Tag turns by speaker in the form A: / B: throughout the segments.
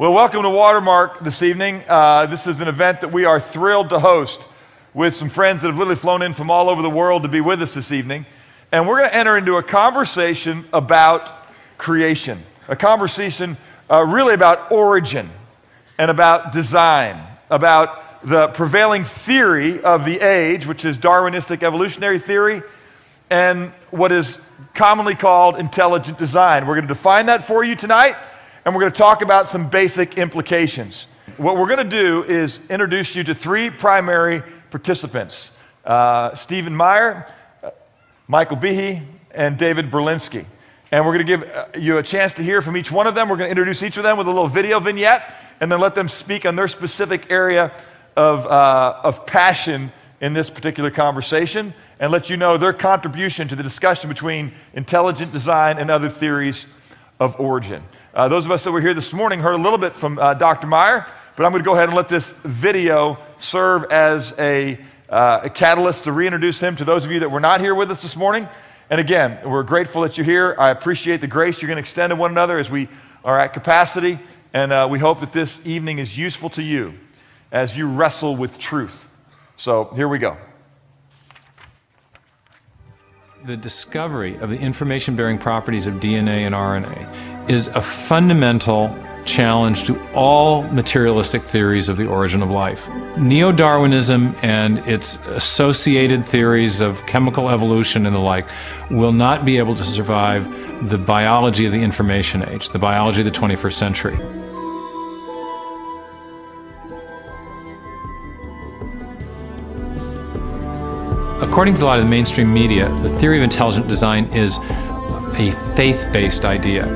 A: Well, welcome to Watermark this evening. This is an event that we are thrilled to host with some friends that have literally flown in from all over the world to be with us this evening. And we're going to enter into a conversation about creation, a conversation really about origin and about design, about the prevailing theory of the age, which is Darwinistic evolutionary theory, and what is commonly called intelligent design. We're going to define that for you tonight, and we're going to talk about some basic implications. What we're going to do is introduce you to three primary participants, Stephen Maier, Michael Biehe, and David Burlinski. And we're going to give you a chance to hear from each one of them. We're going to introduce each of them with a little video vignette, and then let them speak on their specific area of passion in this particular conversation, and let you know their contribution to the discussion between intelligent design and other theories of origin. Those of us that were here this morning heard a little bit from Dr. Maier, but I'm going to go ahead and let this video serve as a catalyst to reintroduce him to those of you that were not here with us this morning. And again, we're grateful that you're here. I appreciate the grace you're going to extend to one another as we are at capacity, and we hope that this evening is useful to you as you wrestle with truth. So here we go.
B: The discovery of the information-bearing properties of DNA and RNA is a fundamental challenge to all materialistic theories of the origin of life. Neo-Darwinism and its associated theories of chemical evolution and the like will not be able to survive the biology of the information age, the biology of the 21st century. According to a lot of the mainstream media, the theory of intelligent design is a faith-based idea.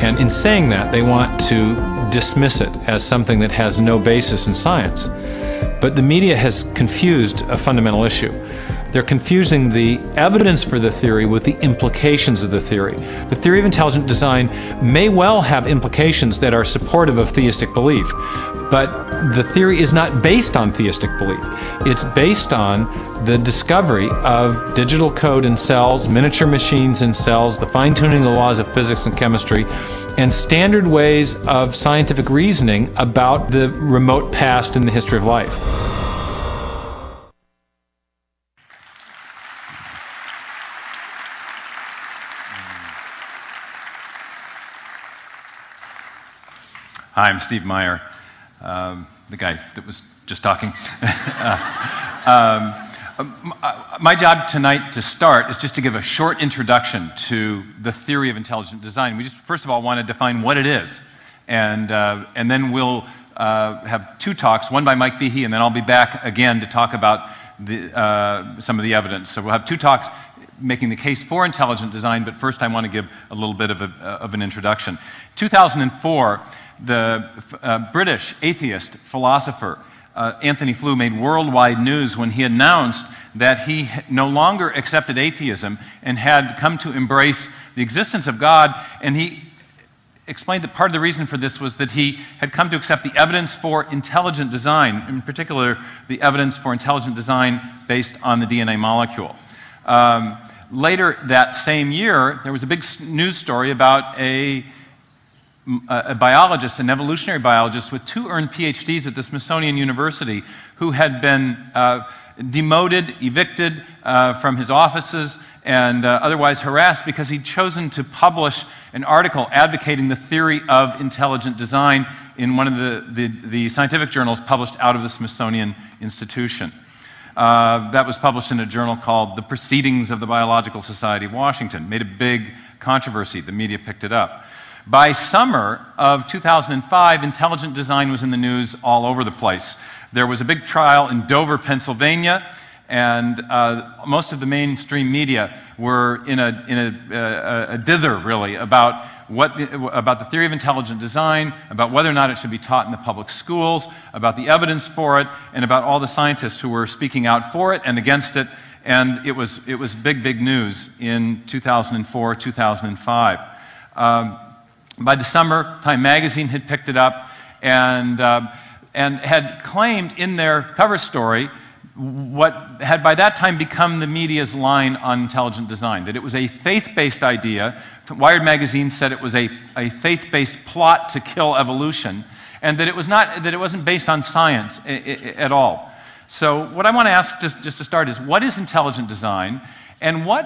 B: And in saying that, they want to dismiss it as something that has no basis in science. But the media has confused a fundamental issue. They're confusing the evidence for the theory with the implications of the theory. The theory of intelligent design may well have implications that are supportive of theistic belief, but the theory is not based on theistic belief. It's based on the discovery of digital code in cells, miniature machines in cells, the fine-tuning of the laws of physics and chemistry, and standard ways of scientific reasoning about the remote past in the history of life.
C: Hi, I'm Steve Maier, the guy that was just talking. My job tonight to start is just to give a short introduction to the theory of intelligent design. We just, first of all, want to define what it is. And then we'll have two talks, one by Mike Biehe, and then I'll be back again to talk about some of the evidence. So we'll have two talks making the case for intelligent design, but first I want to give a little bit of an introduction. 2004, the British atheist philosopher Anthony Flew made worldwide news when he announced that he no longer accepted atheism and had come to embrace the existence of God, and he explained that part of the reason for this was that he had come to accept the evidence for intelligent design, in particular the evidence for intelligent design based on the DNA molecule. Later that same year, there was a big news story about a biologist, an evolutionary biologist with two earned PhDs at the Smithsonian University who had been demoted, evicted from his offices, and otherwise harassed because he'd chosen to publish an article advocating the theory of intelligent design in one of the scientific journals published out of the Smithsonian Institution. That was published in a journal called The Proceedings of the Biological Society of Washington. Made a big controversy. The media picked it up. By summer of 2005, intelligent design was in the news all over the place. There was a big trial in Dover, Pennsylvania, and most of the mainstream media were in a dither, really, about the theory of intelligent design, about whether or not it should be taught in the public schools, about the evidence for it, and about all the scientists who were speaking out for it and against it. And it was big, big news in 2004, 2005. By the summer, Time magazine had picked it up and had claimed in their cover story what had by that time become the media's line on intelligent design, that it was a faith-based idea. Wired magazine said it was a faith-based plot to kill evolution, and that it wasn't based on science at all. So what I want to ask just to start is, what is intelligent design, and what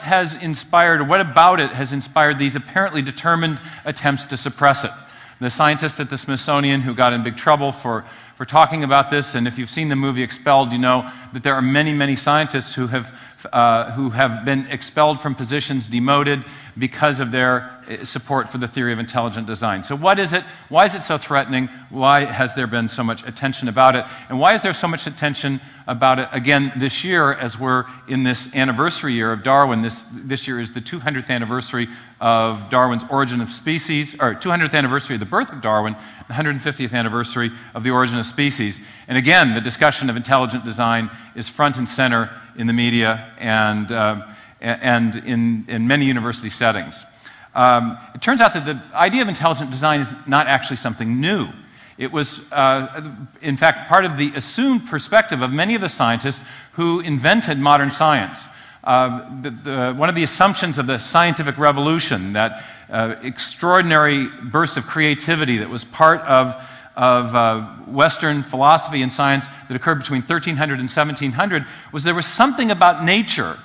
C: has inspired, or what about it has inspired these apparently determined attempts to suppress it? The scientist at the Smithsonian who got in big trouble for talking about this, and if you've seen the movie Expelled, you know that there are many, many scientists who have been expelled from positions, demoted, because of their support for the theory of intelligent design. So what is it? Why is it so threatening? Why has there been so much attention about it? And why is there so much attention about it again this year, as we're in this anniversary year of Darwin? This year is the 200th anniversary of Darwin's Origin of Species, or 200th anniversary of the birth of Darwin, the 150th anniversary of the Origin of Species. And again, the discussion of intelligent design is front and center in the media and in many university settings. It turns out that the idea of intelligent design is not actually something new. It was, in fact, part of the assumed perspective of many of the scientists who invented modern science. One of the assumptions of the scientific revolution, that extraordinary burst of creativity that was part of Western philosophy and science that occurred between 1300 and 1700, was there was something about nature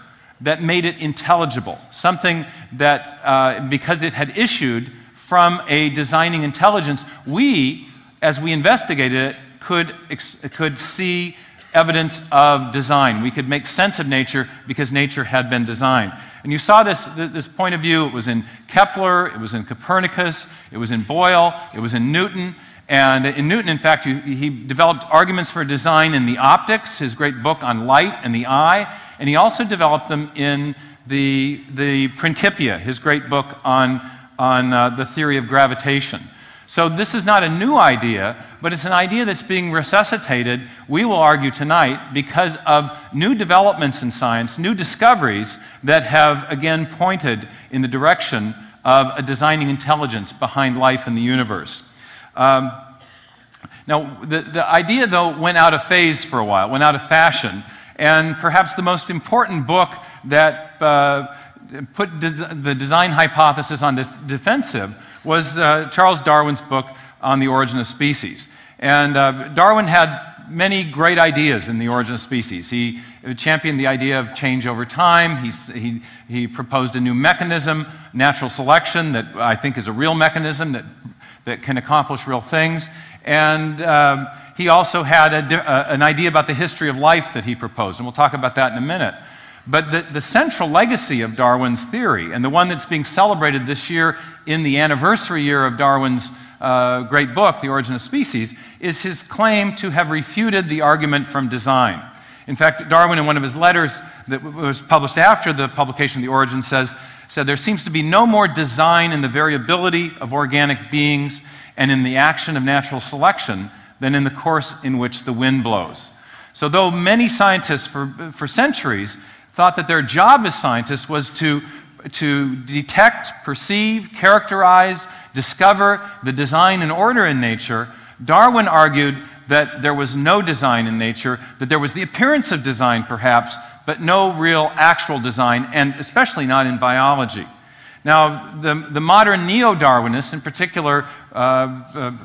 C: that made it intelligible, something that, because it had issued from a designing intelligence, we, as we investigated it, could see evidence of design. We could make sense of nature because nature had been designed. And you saw this point of view. It was in Kepler, it was in Copernicus, it was in Boyle, it was in Newton. And in Newton, in fact, he developed arguments for design in the optics, his great book on light and the eye, and he also developed them in the Principia, his great book on the theory of gravitation. So this is not a new idea, but it's an idea that's being resuscitated, we will argue tonight, because of new developments in science, new discoveries that have, again, pointed in the direction of a designing intelligence behind life in the universe. Now, the idea, though, went out of phase for a while, went out of fashion, and perhaps the most important book that put the design hypothesis on the defensive was Charles Darwin's book on the origin of species. And Darwin had many great ideas in the origin of species. He championed the idea of change over time. He proposed a new mechanism, natural selection, that I think is a real mechanism that can accomplish real things. And he also had an idea about the history of life that he proposed, and we'll talk about that in a minute. But the central legacy of Darwin's theory, and the one that's being celebrated this year in the anniversary year of Darwin's great book, The Origin of Species, is his claim to have refuted the argument from design. In fact, Darwin, in one of his letters that was published after the publication of The Origin, said, there seems to be no more design in the variability of organic beings and in the action of natural selection than in the course in which the wind blows. So though many scientists for centuries thought that their job as scientists was to detect, perceive, characterize, discover the design and order in nature, Darwin argued that there was no design in nature, that there was the appearance of design perhaps, but no real actual design, and especially not in biology. Now, the modern neo-Darwinists, in particular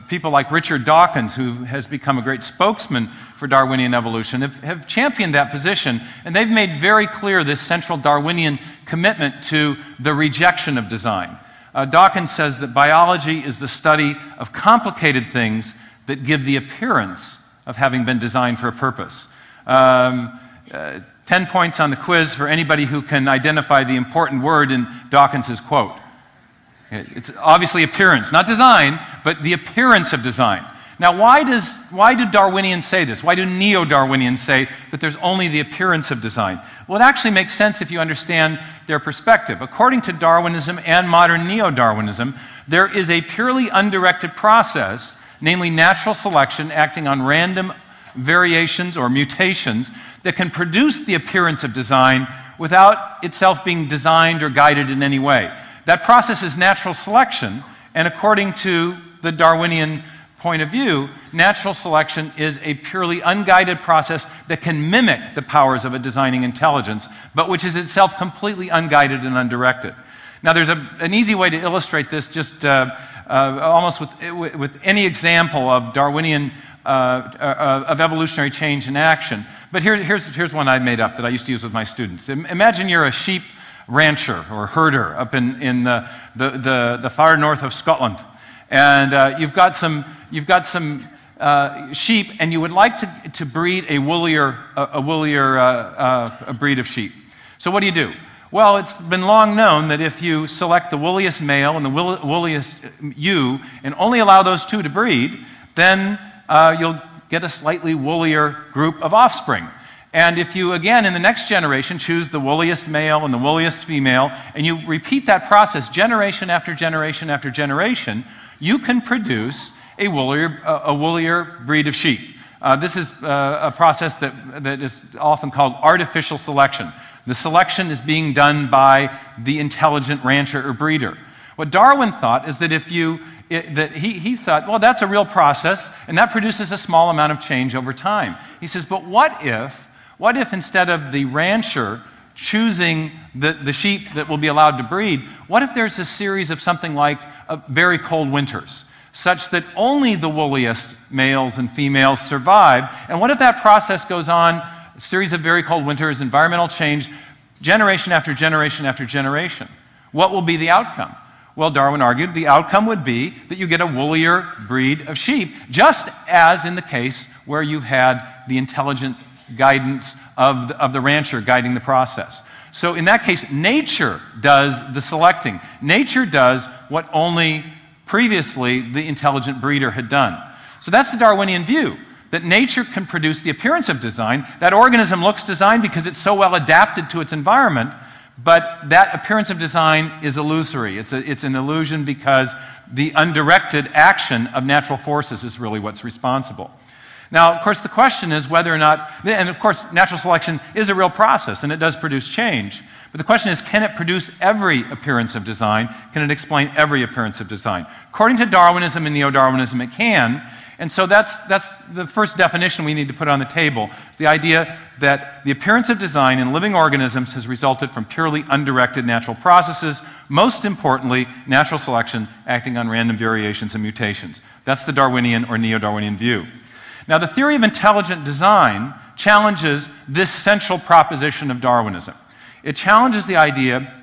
C: people like Richard Dawkins, who has become a great spokesman for Darwinian evolution, have championed that position, and they've made very clear this central Darwinian commitment to the rejection of design. Dawkins says that biology is the study of complicated things that give the appearance of having been designed for a purpose. 10 points on the quiz for anybody who can identify the important word in Dawkins's quote. It's obviously appearance, not design, but the appearance of design. Now, why do Darwinians say this? Why do neo-Darwinians say that there's only the appearance of design? Well, it actually makes sense if you understand their perspective. According to Darwinism and modern neo-Darwinism, there is a purely undirected process, namely natural selection acting on random variations or mutations that can produce the appearance of design without itself being designed or guided in any way. That process is natural selection, and according to the Darwinian point of view, natural selection is a purely unguided process that can mimic the powers of a designing intelligence, but which is itself completely unguided and undirected. Now, there's an easy way to illustrate this, just almost with any example of Darwinian of evolutionary change in action. But here's one I made up that I used to use with my students. Imagine you're a sheep rancher or herder up in the far north of Scotland, and you've got some sheep, and you would like to breed a woollier breed of sheep. So what do? Well, it's been long known that if you select the woolliest male and the woolliest ewe and only allow those two to breed, then you'll get a slightly woollier group of offspring. And if you, again, in the next generation, choose the woolliest male and the woolliest female, and you repeat that process generation after generation after generation, you can produce a woollier breed of sheep. This is a process that is often called artificial selection. The selection is being done by the intelligent rancher or breeder. What Darwin thought is that he thought, well, that's a real process, and that produces a small amount of change over time. He says, but what if instead of the rancher choosing the sheep that will be allowed to breed, what if there's a series of something like very cold winters, such that only the woolliest males and females survive? And what if that process goes on, a series of very cold winters, environmental change, generation after generation after generation? What will be the outcome? Well, Darwin argued the outcome would be that you get a woollier breed of sheep, just as in the case where you had the intelligent guidance of the rancher guiding the process. So in that case, nature does the selecting. Nature does what only previously the intelligent breeder had done. So that's the Darwinian view, that nature can produce the appearance of design. That organism looks designed because it's so well adapted to its environment, but that appearance of design is illusory. It's an illusion because the undirected action of natural forces is really what's responsible. Now, of course, the question is whether or not, and of course, natural selection is a real process, and it does produce change. But the question is, can it produce every appearance of design? Can it explain every appearance of design? According to Darwinism and neo-Darwinism, it can. And so that's the first definition we need to put on the table. The idea that the appearance of design in living organisms has resulted from purely undirected natural processes, most importantly, natural selection acting on random variations and mutations. That's the Darwinian or neo-Darwinian view. Now, the theory of intelligent design challenges this central proposition of Darwinism. It challenges the idea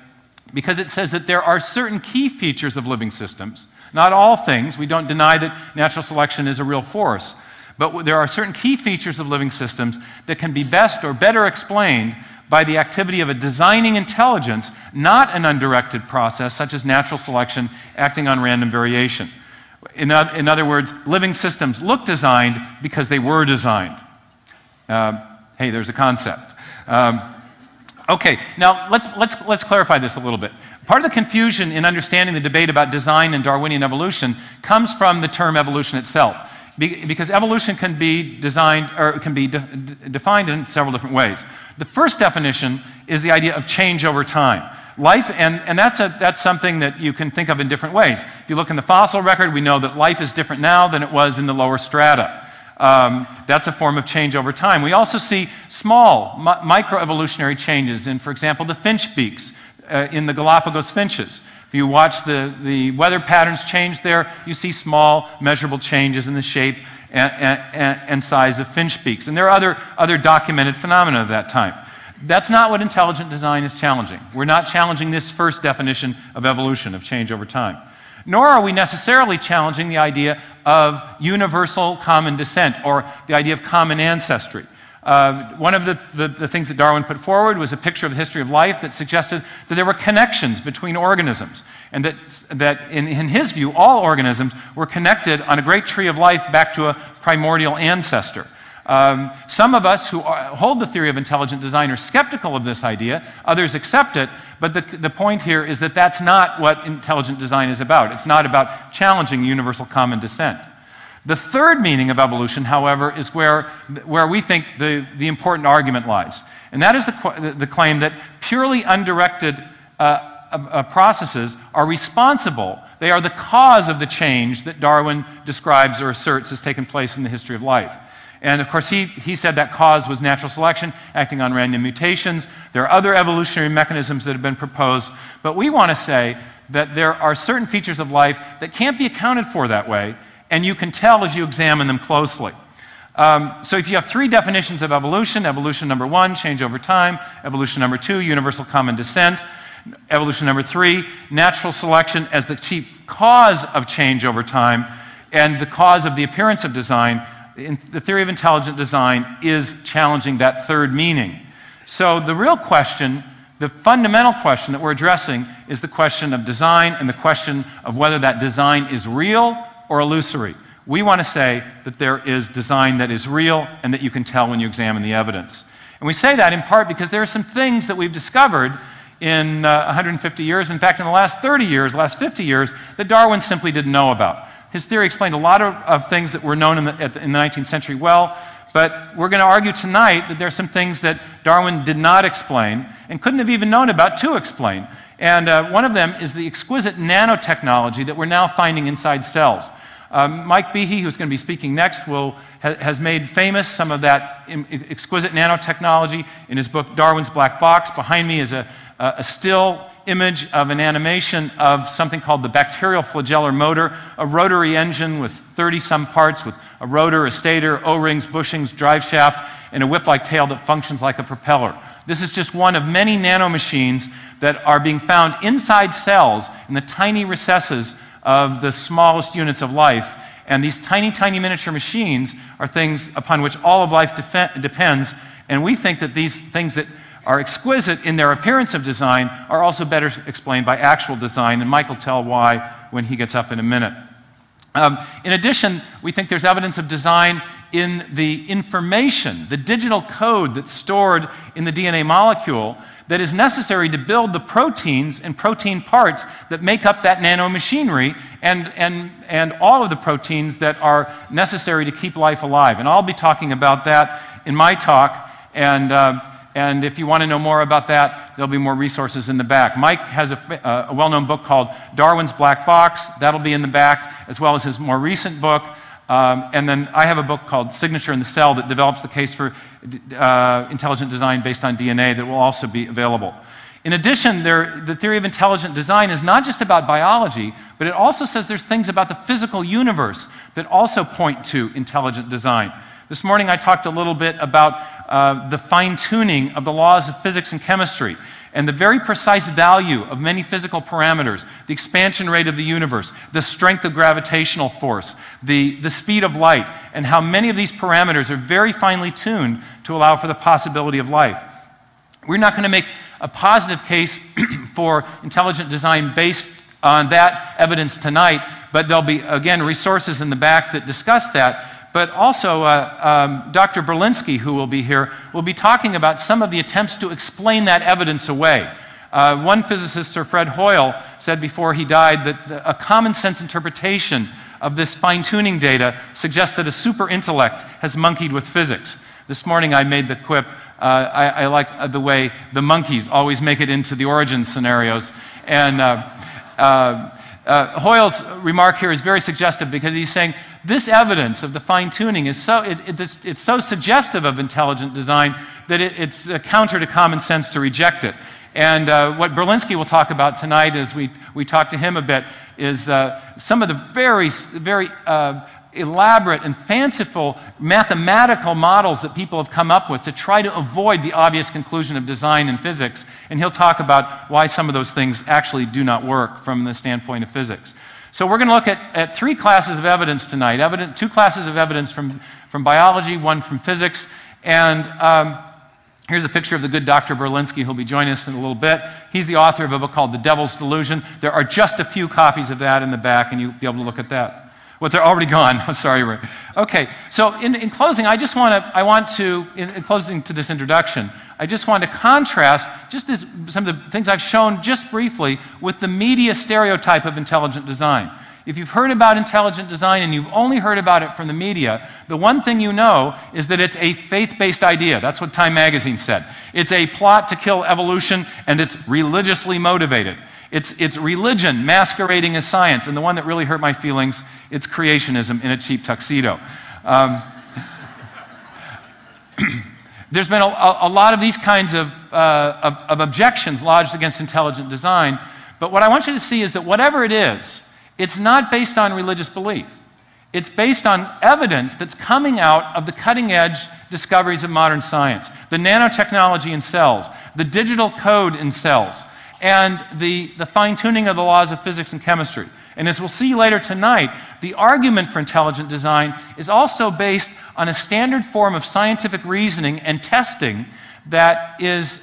C: because it says that there are certain key features of living systems. Not all things. We don't deny that natural selection is a real force. But there are certain key features of living systems that can be best or better explained by the activity of a designing intelligence, not an undirected process such as natural selection acting on random variation. In other words, living systems look designed because they were designed. Hey, there's a concept. Okay, now let's clarify this a little bit. Part of the confusion in understanding the debate about design and Darwinian evolution comes from the term evolution itself, because evolution can be designed or can be defined in several different ways. The first definition is the idea of change over time. Life, and that's something that you can think of in different ways. If you look in the fossil record, we know that life is different now than it was in the lower strata. That's a form of change over time. We also see small microevolutionary changes in, for example, the finch beaks in the Galapagos finches. If you watch the weather patterns change there, you see small measurable changes in the shape and size of finch beaks. And there are other documented phenomena of that time. That's not what intelligent design is challenging. We're not challenging this first definition of evolution, of change over time. Nor are we necessarily challenging the idea of universal common descent or the idea of common ancestry. One of the things that Darwin put forward was a picture of the history of life that suggested that there were connections between organisms, and that in his view, all organisms were connected on a great tree of life back to a primordial ancestor. Some of us who hold the theory of intelligent design are skeptical of this idea. Others accept it. But the point here is that that's not what intelligent design is about. It's not about challenging universal common descent. The third meaning of evolution, however, is where we think the important argument lies. And that is the claim that purely undirected processes are responsible, They are the cause of the change that Darwin describes or asserts has taken place in the history of life. And of course, he said that cause was natural selection, acting on random mutations. There are other evolutionary mechanisms that have been proposed, but we want to say that there are certain features of life that can't be accounted for that way, and you can tell as you examine them closely. So if you have three definitions of evolution, evolution number 1, change over time, evolution number 2, universal common descent, evolution number 3, natural selection as the chief cause of change over time, and the cause of the appearance of design, the theory of intelligent design is challenging that third meaning. So the real question, the fundamental question that we're addressing is the question of design and the question of whether that design is real or illusory. We want to say that there is design that is real and that you can tell when you examine the evidence. And we say that in part because there are some things that we've discovered in 150 years, in fact in the last 30 years, last 50 years, that Darwin simply didn't know about. His theory explained a lot of things that were known in the 19th century well, but we're going to argue tonight that there are some things that Darwin did not explain and couldn't have even known about to explain. And one of them is the exquisite nanotechnology that we're now finding inside cells. Mike Behe, who's going to be speaking next, has made famous some of that exquisite nanotechnology in his book Darwin's Black Box. Behind me is a still image of an animation of something called the bacterial flagellar motor, a rotary engine with 30-some parts with a rotor, a stator, O-rings, bushings, drive shaft, and a whip-like tail that functions like a propeller. This is just one of many nanomachines that are being found inside cells in the tiny recesses of the smallest units of life. And these tiny, tiny miniature machines are things upon which all of life depends. And we think that these things that are exquisite in their appearance of design are also better explained by actual design, and Mike will tell why when he gets up in a minute. In addition, we think there's evidence of design in the information, the digital code that's stored in the DNA molecule that is necessary to build the proteins and protein parts that make up that nanomachinery and all of the proteins that are necessary to keep life alive. And I'll be talking about that in my talk, and if you want to know more about that, there'll be more resources in the back. Mike has a well-known book called Darwin's Black Box. That'll be in the back, as well as his more recent book. And then I have a book called Signature in the Cell that develops the case for intelligent design based on DNA that will also be available. In addition, the theory of intelligent design is not just about biology, but it also says there's things about the physical universe that also point to intelligent design. This morning I talked a little bit about the fine-tuning of the laws of physics and chemistry and the very precise value of many physical parameters, the expansion rate of the universe, the strength of gravitational force, the speed of light, and how many of these parameters are very finely tuned to allow for the possibility of life. We're not going to make a positive case for intelligent design based on that evidence tonight, but there'll be, again, resources in the back that discuss that. But also, Dr. Berlinski, who will be here, will be talking about some of the attempts to explain that evidence away. One physicist, Sir Fred Hoyle, said before he died that a common sense interpretation of this fine-tuning data suggests that a super intellect has monkeyed with physics. This morning I made the quip, I like the way the monkeys always make it into the origin scenarios. And Hoyle's remark here is very suggestive because he's saying this evidence of the fine-tuning is it's so suggestive of intelligent design that it's a counter to common sense to reject it. And what Berlinski will talk about tonight as we talk to him a bit is some of the very elaborate and fanciful mathematical models that people have come up with to try to avoid the obvious conclusion of design in physics. And he'll talk about why some of those things actually do not work from the standpoint of physics. So we're going to look at three classes of evidence tonight. Two classes of evidence from biology, one from physics. And here's a picture of the good Dr. Berlinski, who'll be joining us in a little bit. He's the author of a book called The Devil's Delusion. There are just a few copies of that in the back, and you'll be able to look at that. Well, they're already gone. Sorry, Ray. Okay, so in closing, in closing to this introduction, I just want to contrast some of the things I've shown just briefly with the media stereotype of intelligent design. If you've heard about intelligent design and you've only heard about it from the media, the one thing you know is that it's a faith-based idea. That's what Time magazine said. It's a plot to kill evolution, and it's religiously motivated. It's religion masquerading as science, and the one that really hurt my feelings, it's creationism in a cheap tuxedo. There's been a lot of these kinds of objections lodged against intelligent design, but what I want you to see is that whatever it is, it's not based on religious belief. It's based on evidence that's coming out of the cutting-edge discoveries of modern science, the nanotechnology in cells, the digital code in cells, and the fine-tuning of the laws of physics and chemistry. And as we'll see later tonight, the argument for intelligent design is also based on a standard form of scientific reasoning and testing that is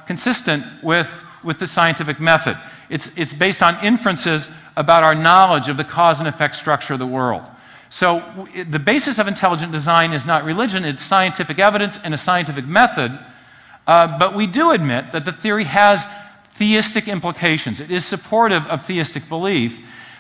C: consistent with the scientific method. It's based on inferences about our knowledge of the cause and effect structure of the world. So the basis of intelligent design is not religion, it's scientific evidence and a scientific method, but we do admit that the theory has theistic implications. It is supportive of theistic belief,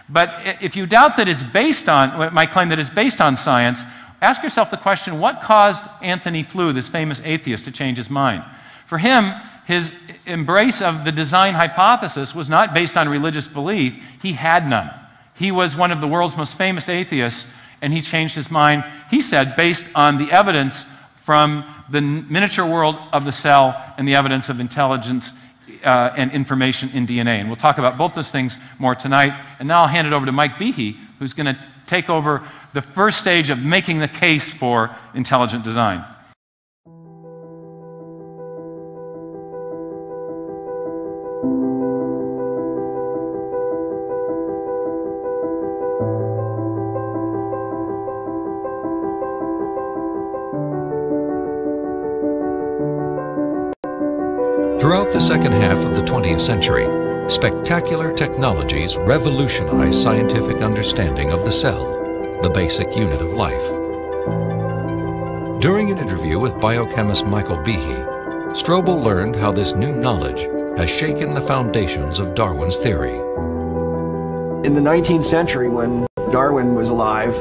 C: but if you doubt that it's based on, my claim that it's based on science, ask yourself the question, what caused Anthony Flew, this famous atheist, to change his mind? For him, his embrace of the design hypothesis was not based on religious belief. He had none. He was one of the world's most famous atheists, and he changed his mind, he said, based on the evidence from the miniature world of the cell and the evidence of intelligence and information in DNA. And we'll talk about both those things more tonight. And now I'll hand it over to Mike Behe, who's going to take over the first stage of making the case for intelligent design.
D: Throughout the second half of the 20th century, spectacular technologies revolutionized scientific understanding of the cell, the basic unit of life. During an interview with biochemist Michael Behe, Strobel learned how this new knowledge has shaken the foundations of Darwin's theory.
E: In the 19th century, when Darwin was alive,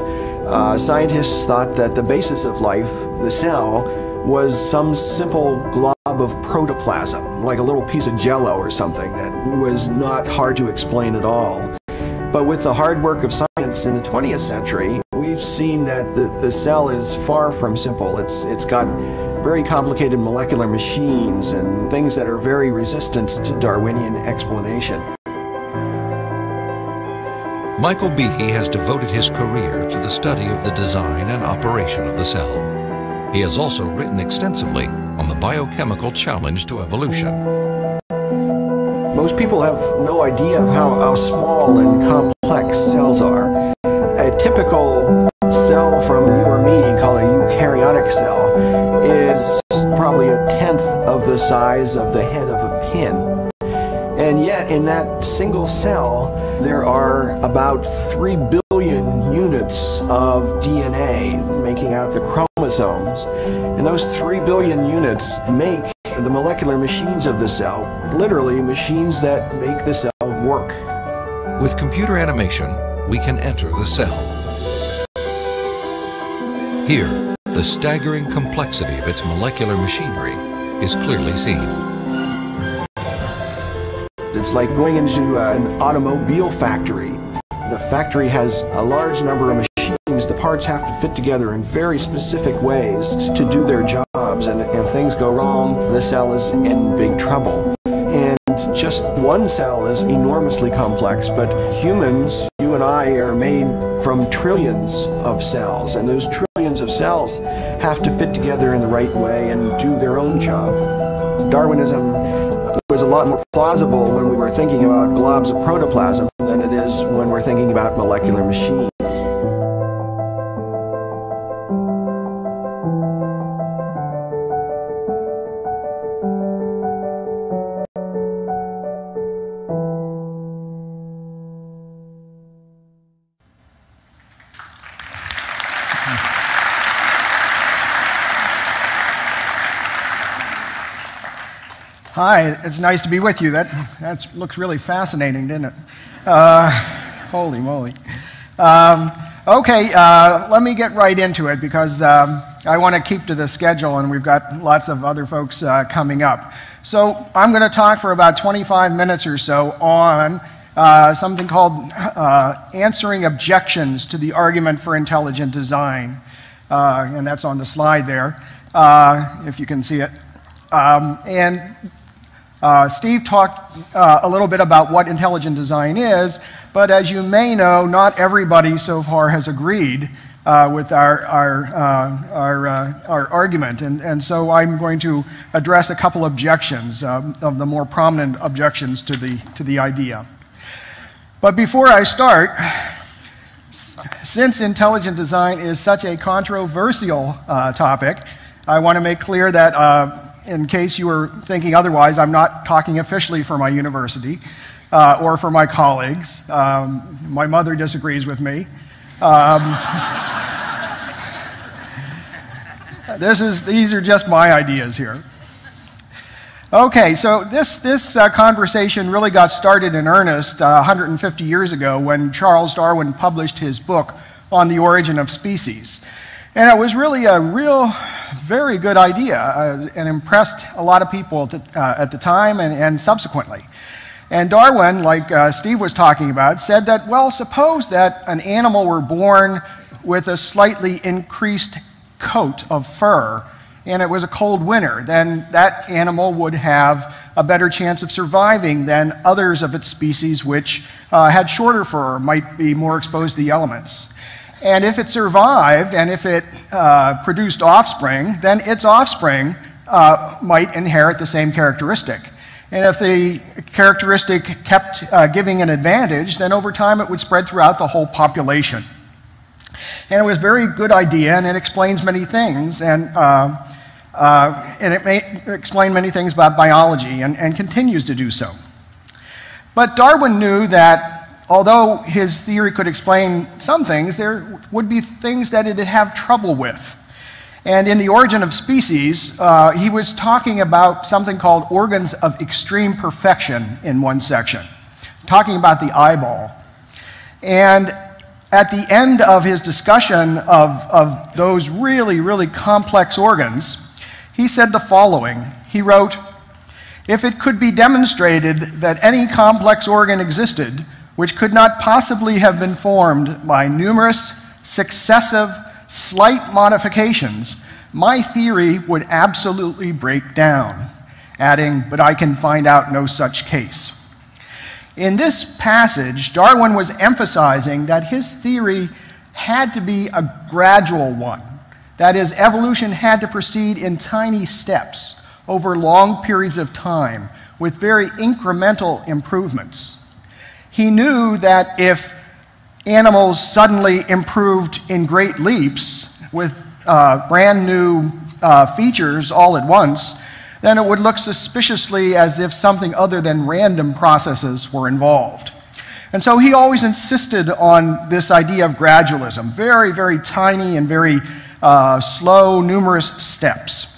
E: scientists thought that the basis of life, the cell, was some simple glob of protoplasm, like a little piece of jello or something that was not hard to explain at all. But with the hard work of science in the 20th century, we've seen that the cell is far from simple. It's got very complicated molecular machines and things that are very resistant to Darwinian explanation.
D: Michael Behe has devoted his career to the study of the design and operation of the cell. He has also written extensively on the biochemical challenge to evolution.
E: Most people have no idea of how small and complex cells are. A typical cell from you or me, called a eukaryotic cell, is probably 1/10 of the size of the head of a pin. And yet, in that single cell, there are about 3 billion units of DNA making out the chromosomes. And those 3 billion units make the molecular machines of the cell, literally machines that make the cell work.
D: With computer animation, we can enter the cell. Here, the staggering complexity of its molecular machinery is clearly seen.
E: It's like going into an automobile factory. The factory has a large number of machines. The parts have to fit together in very specific ways to do their jobs, and if things go wrong, the cell is in big trouble. And just one cell is enormously complex, but humans, you and I, are made from trillions of cells, and those trillions of cells have to fit together in the right way and do their own job. Darwinism was a lot more plausible when we were thinking about globs of protoplasm than it is when we're thinking about molecular machines.
F: Hi, it's nice to be with you. That looks really fascinating, didn't it? Holy moly. Okay, let me get right into it because I want to keep to the schedule and we've got lots of other folks coming up. So I'm going to talk for about 25 minutes or so on something called answering objections to the argument for intelligent design. And that's on the slide there, if you can see it. Steve talked a little bit about what intelligent design is, but as you may know, not everybody so far has agreed with our argument. And so I'm going to address a couple objections, of the more prominent objections to the idea. But before I start, since intelligent design is such a controversial topic, I want to make clear that in case you were thinking otherwise, I'm not talking officially for my university or for my colleagues. My mother disagrees with me. These are just my ideas here. Okay, so this conversation really got started in earnest 150 years ago when Charles Darwin published his book on the origin of species. And it was really a very good idea and impressed a lot of people at the time and subsequently. And Darwin, like Steve was talking about, said that, well, suppose that an animal were born with a slightly increased coat of fur and it was a cold winter, then that animal would have a better chance of surviving than others of its species which had shorter fur, might be more exposed to the elements. And if it survived and if it produced offspring, then its offspring might inherit the same characteristic. And if the characteristic kept giving an advantage, then over time it would spread throughout the whole population. And it was a very good idea, and it explains many things, and it may explain many things about biology, and continues to do so. But Darwin knew that although his theory could explain some things, there would be things that it'd have trouble with. And in The Origin of Species, he was talking about something called organs of extreme perfection in one section, talking about the eyeball. And at the end of his discussion of those really, really complex organs, he said the following. He wrote, "If it could be demonstrated that any complex organ existed which could not possibly have been formed by numerous, successive, slight modifications, my theory would absolutely break down," adding, "but I can find out no such case." In this passage, Darwin was emphasizing that his theory had to be a gradual one. That is, evolution had to proceed in tiny steps over long periods of time with very incremental improvements. He knew that if animals suddenly improved in great leaps with brand new features all at once, then it would look suspiciously as if something other than random processes were involved. And so he always insisted on this idea of gradualism, very, very tiny and very slow, numerous steps.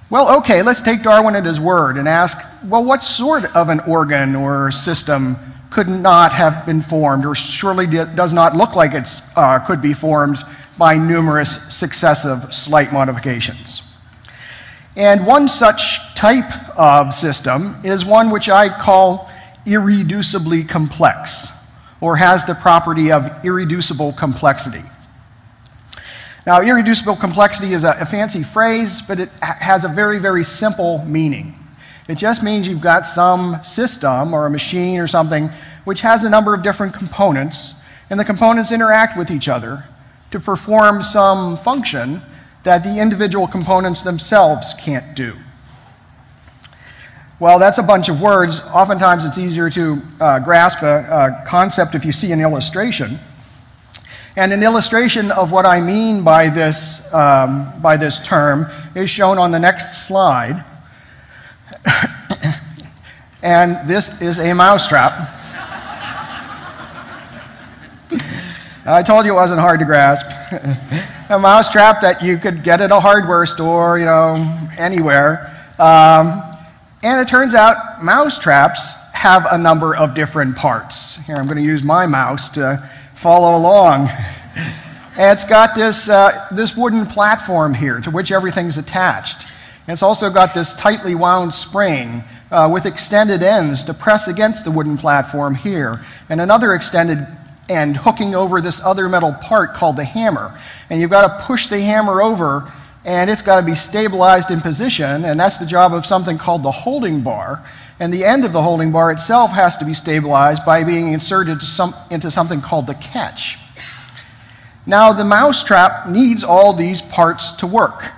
F: Well, okay, let's take Darwin at his word and ask, well, what sort of an organ or system could not have been formed, or surely does not look like it could be formed by numerous successive slight modifications? And one such type of system is one which I call irreducibly complex, or has the property of irreducible complexity. Now, irreducible complexity is a fancy phrase, but it has a very, very simple meaning. It just means you've got some system or a machine or something which has a number of different components, and the components interact with each other to perform some function that the individual components themselves can't do. Well, that's a bunch of words. Oftentimes it's easier to grasp a concept if you see an illustration. And an illustration of what I mean by this term is shown on the next slide. And this is a mousetrap. I told you it wasn't hard to grasp. A mousetrap that you could get at a hardware store, anywhere. And it turns out mousetraps have a number of different parts. Here, I'm going to use my mouse to follow along. And it's got this wooden platform here to which everything's attached. It's also got this tightly wound spring with extended ends to press against the wooden platform here, and another extended end hooking over this other metal part called the hammer. And you've got to push the hammer over, and it's got to be stabilized in position, and that's the job of something called the holding bar. And the end of the holding bar itself has to be stabilized by being inserted into something called the catch. Now, the mousetrap needs all these parts to work.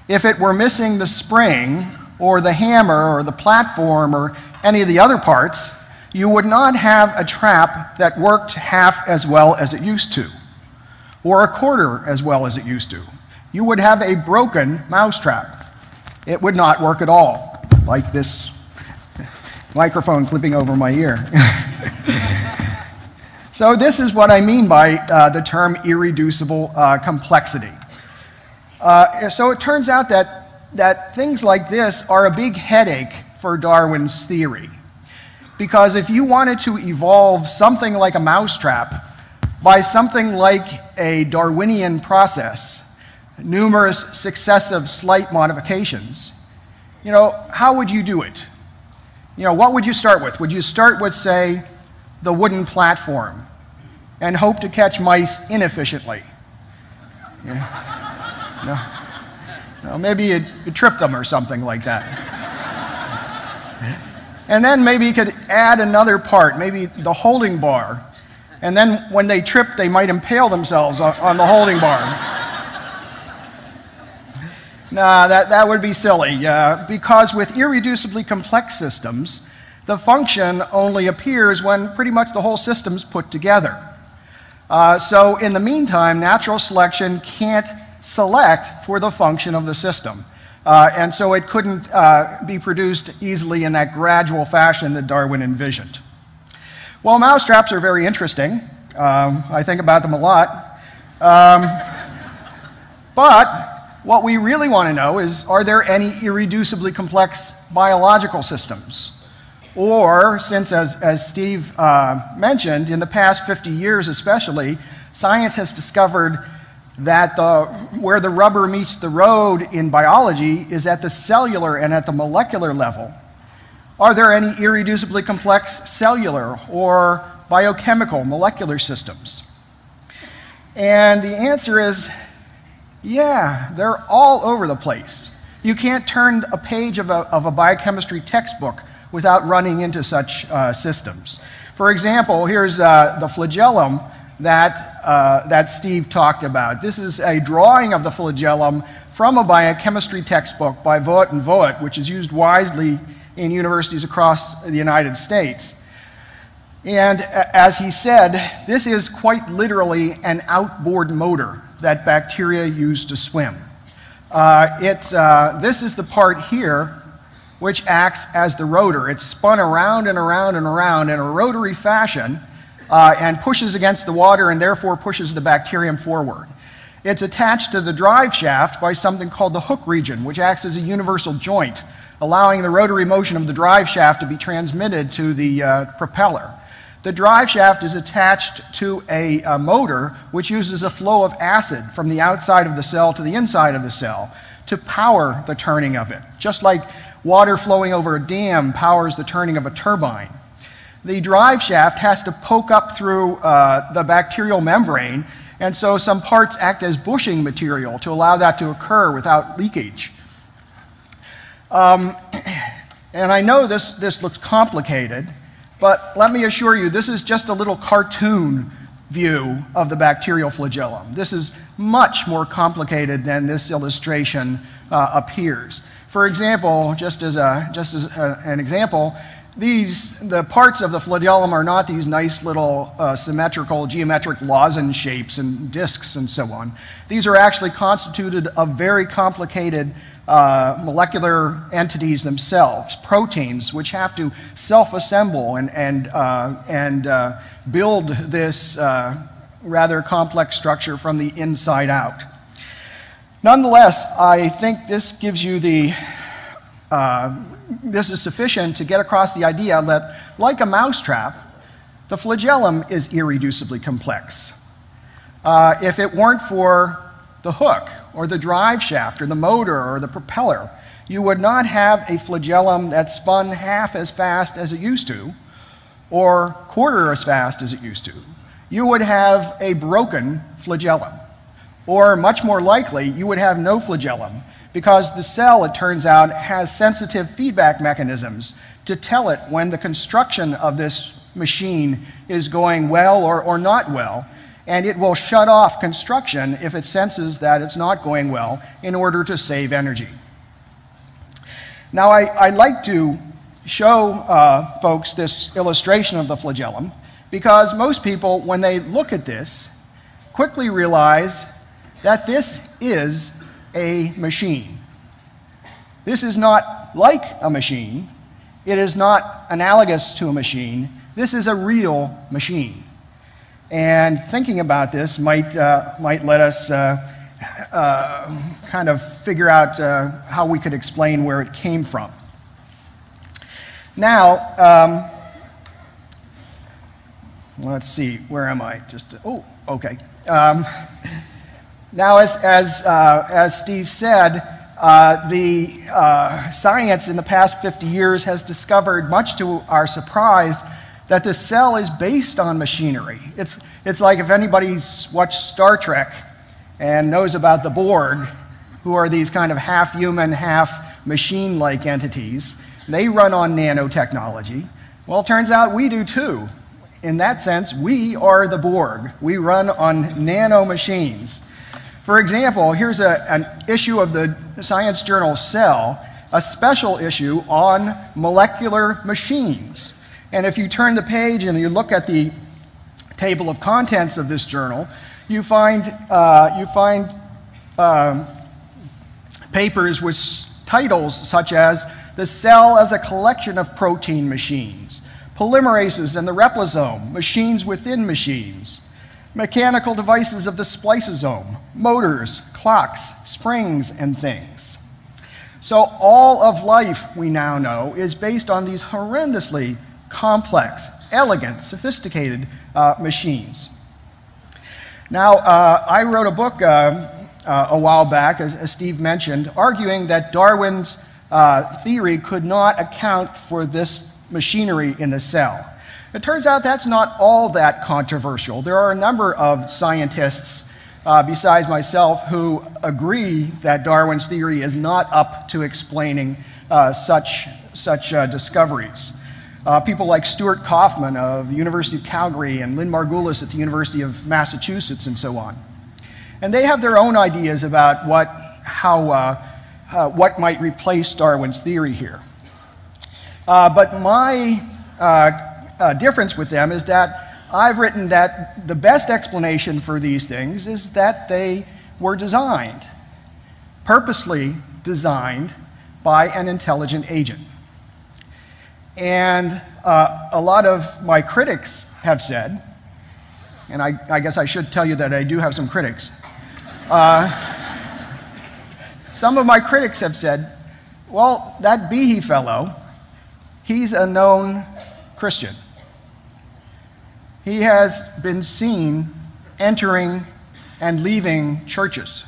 F: If it were missing the spring, or the hammer, or the platform, or any of the other parts, you would not have a trap that worked half as well as it used to, or a quarter as well as it used to. You would have a broken mousetrap. It would not work at all, like this microphone clipping over my ear. So this is what I mean by the term irreducible complexity. So it turns out that things like this are a big headache for Darwin's theory. Because if you wanted to evolve something like a mousetrap by something like a Darwinian process, numerous successive slight modifications, how would you do it? What would you start with? Would you start with, say, the wooden platform and hope to catch mice inefficiently? No, maybe you'd trip them or something like that. And then maybe you could add another part, maybe the holding bar. And then when they trip, they might impale themselves on the holding bar. No, that would be silly, because with irreducibly complex systems, the function only appears when pretty much the whole system's put together. So in the meantime, natural selection can't select for the function of the system. And so it couldn't be produced easily in that gradual fashion that Darwin envisioned. Well, mousetraps are very interesting. I think about them a lot. But what we really want to know is, are there any irreducibly complex biological systems? Or, since, as Steve mentioned, in the past 50 years especially, science has discovered that where the rubber meets the road in biology is at the cellular and at the molecular level. Are there any irreducibly complex cellular or biochemical molecular systems? And the answer is, yeah, they're all over the place. You can't turn a page of a biochemistry textbook without running into such systems. For example, here's the flagellum that Steve talked about. This is a drawing of the flagellum from a biochemistry textbook by Voet and Voet, which is used widely in universities across the United States. And as he said, this is quite literally an outboard motor that bacteria use to swim. This is the part here which acts as the rotor. It's spun around and around and around in a rotary fashion and pushes against the water and therefore pushes the bacterium forward. It's attached to the drive shaft by something called the hook region, which acts as a universal joint, allowing the rotary motion of the drive shaft to be transmitted to the propeller. The drive shaft is attached to a motor which uses a flow of acid from the outside of the cell to the inside of the cell to power the turning of it, just like water flowing over a dam powers the turning of a turbine. The drive shaft has to poke up through the bacterial membrane, and so some parts act as bushing material to allow that to occur without leakage. And I know this looks complicated, but let me assure you, this is just a little cartoon view of the bacterial flagellum. This is much more complicated than this illustration appears. For example, just as an example, the parts of the flagellum are not these nice little symmetrical geometric lozenge shapes and discs and so on. These are actually constituted of very complicated molecular entities themselves, proteins, which have to self-assemble and build this rather complex structure from the inside out. Nonetheless, I think this gives you this is sufficient to get across the idea that, like a mousetrap, the flagellum is irreducibly complex. If it weren't for the hook, or the drive shaft, or the motor, or the propeller, you would not have a flagellum that spun half as fast as it used to, or quarter as fast as it used to. You would have a broken flagellum. Or much more likely, you would have no flagellum, because the cell, it turns out, has sensitive feedback mechanisms to tell it when the construction of this machine is going well or not well, and it will shut off construction if it senses that it's not going well in order to save energy. Now, I'd like to show folks this illustration of the flagellum, because most people, when they look at this, quickly realize that this is a machine. This is not like a machine. It is not analogous to a machine. This is a real machine. And thinking about this might let us kind of figure out how we could explain where it came from. Now, let's see, where am I? Oh, okay. Now, as Steve said, the science in the past 50 years has discovered, much to our surprise, that the cell is based on machinery. It's like if anybody's watched Star Trek and knows about the Borg, who are these kind of half-human, half-machine-like entities. They run on nanotechnology. Well, it turns out we do too. In that sense, we are the Borg. We run on nanomachines. For example, here's an issue of the science journal Cell, a special issue on molecular machines. And if you turn the page and you look at the table of contents of this journal, you find papers with titles such as "The Cell as a Collection of Protein Machines," "Polymerases and the Replosome, Machines Within Machines," "Mechanical Devices of the Spliceosome," "Motors, Clocks, Springs, and Things." So all of life, we now know, is based on these horrendously complex, elegant, sophisticated machines. Now, I wrote a book a while back, as Steve mentioned, arguing that Darwin's theory could not account for this machinery in the cell. It turns out that's not all that controversial. There are a number of scientists, besides myself, who agree that Darwin's theory is not up to explaining such discoveries. People like Stuart Kaufman of the University of Calgary and Lynn Margulis at the University of Massachusetts and so on. And they have their own ideas about what might replace Darwin's theory here. But my difference with them is that I've written that the best explanation for these things is that they were designed, purposely designed by an intelligent agent. And a lot of my critics have said, and I guess I should tell you that I do have some critics. Some of my critics have said, well, that Behe fellow, he's a known Christian. He has been seen entering and leaving churches.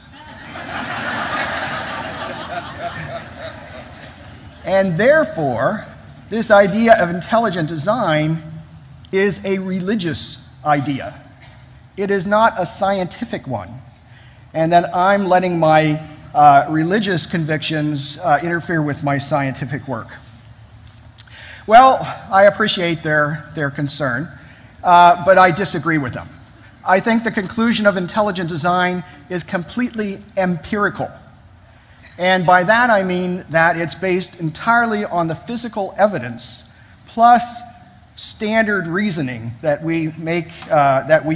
F: And therefore, this idea of intelligent design is a religious idea. It is not a scientific one. And that I'm letting my religious convictions interfere with my scientific work. Well, I appreciate their concern, but I disagree with them. I think the conclusion of intelligent design is completely empirical. And by that I mean that it's based entirely on the physical evidence plus standard reasoning that we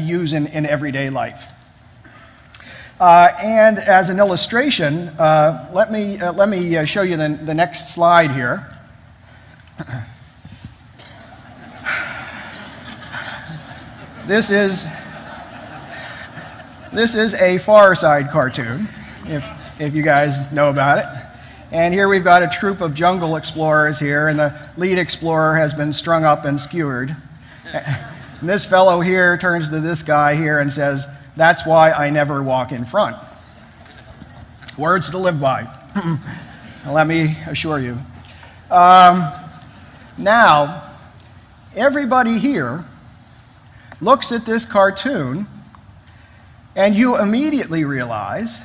F: use in everyday life. And as an illustration, let me show you the next slide here. This is a Far Side cartoon, if you guys know about it. And here we've got a troop of jungle explorers here, and the lead explorer has been strung up and skewered. And this fellow here turns to this guy here and says, "That's why I never walk in front." Words to live by. let me assure you. Now, everybody here looks at this cartoon, and you immediately realize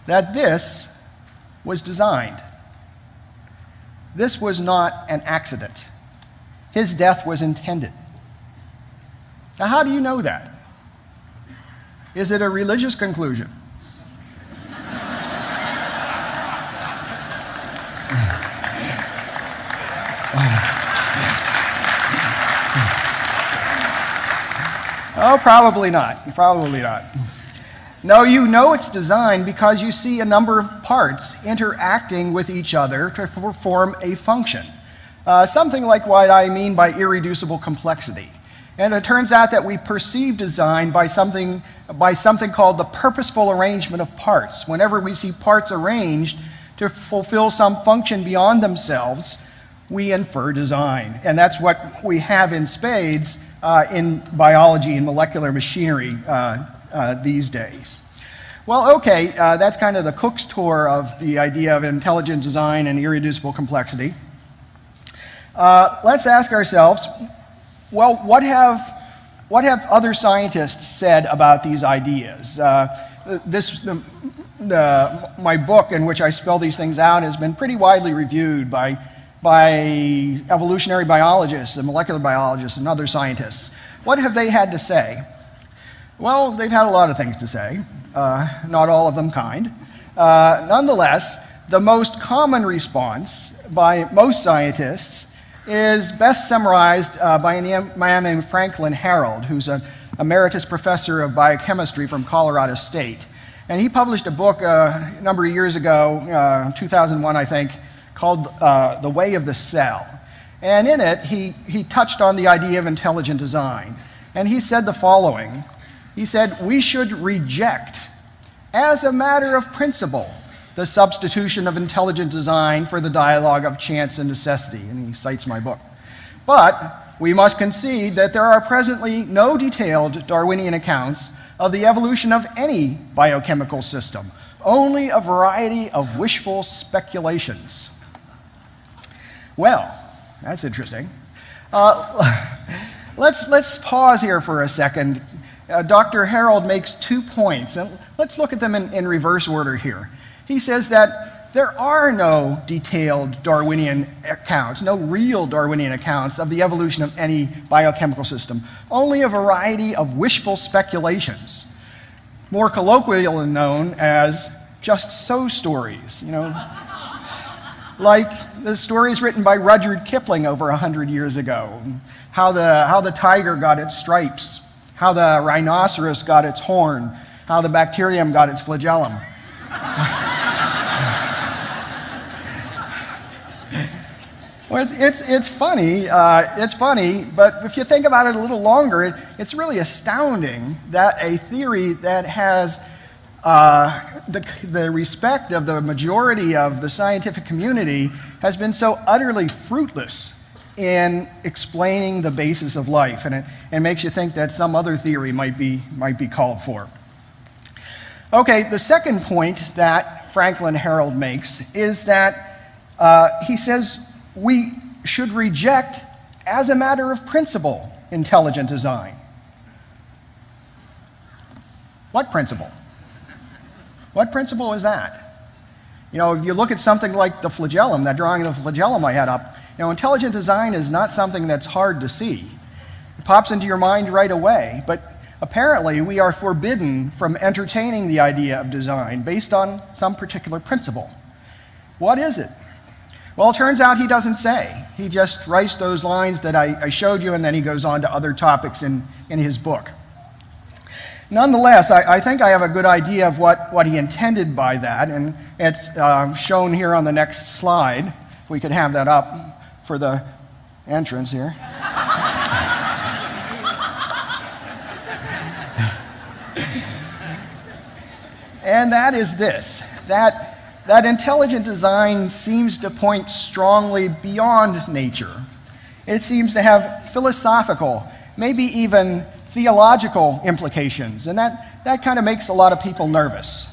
F: that this was designed. This was not an accident. His death was intended. Now, how do you know that? Is it a religious conclusion? Oh, probably not. Probably not. No, you know it's designed because you see a number of parts interacting with each other to perform a function. Something like what I mean by irreducible complexity. And it turns out that we perceive design by something called the purposeful arrangement of parts. Whenever we see parts arranged to fulfill some function beyond themselves, we infer design. And that's what we have in spades in biology and molecular machinery these days. Well, okay, that's kind of the Cook's tour of the idea of intelligent design and irreducible complexity. Let's ask ourselves, well, what have other scientists said about these ideas? My book in which I spell these things out has been pretty widely reviewed by evolutionary biologists and molecular biologists and other scientists. What have they had to say? Well, they've had a lot of things to say, not all of them kind. Nonetheless, the most common response by most scientists is best summarized by a man named Franklin Harold, who's an emeritus professor of biochemistry from Colorado State. And he published a book a number of years ago, 2001, I think, called The Way of the Cell. And in it, he touched on the idea of intelligent design. And he said the following. He said, we should reject, as a matter of principle, the substitution of intelligent design for the dialogue of chance and necessity. And he cites my book. But we must concede that there are presently no detailed Darwinian accounts of the evolution of any biochemical system, only a variety of wishful speculations. Well, that's interesting. Let's pause here for a second. Dr. Harold makes 2 points, and let's look at them in reverse order here. He says that there are no detailed Darwinian accounts, no real Darwinian accounts of the evolution of any biochemical system, only a variety of wishful speculations, more colloquially known as just so stories, you know, like the stories written by Rudyard Kipling over 100 years ago, how the tiger got its stripes, how the rhinoceros got its horn, how the bacterium got its flagellum. Well, it's funny, but if you think about it a little longer, it's really astounding that a theory that has the respect of the majority of the scientific community has been so utterly fruitless in explaining the basis of life, and it makes you think that some other theory might be called for. Okay, the second point that Franklin Harold makes is that he says we should reject, as a matter of principle, intelligent design. What principle? What principle is that? You know, if you look at something like the flagellum, that drawing of the flagellum I had up, you know, intelligent design is not something that's hard to see. It pops into your mind right away, but apparently we are forbidden from entertaining the idea of design based on some particular principle. What is it? Well, it turns out he doesn't say. He just writes those lines that I showed you, and then he goes on to other topics in his book. Nonetheless, I think I have a good idea of what he intended by that, and it's shown here on the next slide. If we could have that up for the entrance here. And that is this, that intelligent design seems to point strongly beyond nature. It seems to have philosophical, maybe even theological implications, and that kind of makes a lot of people nervous.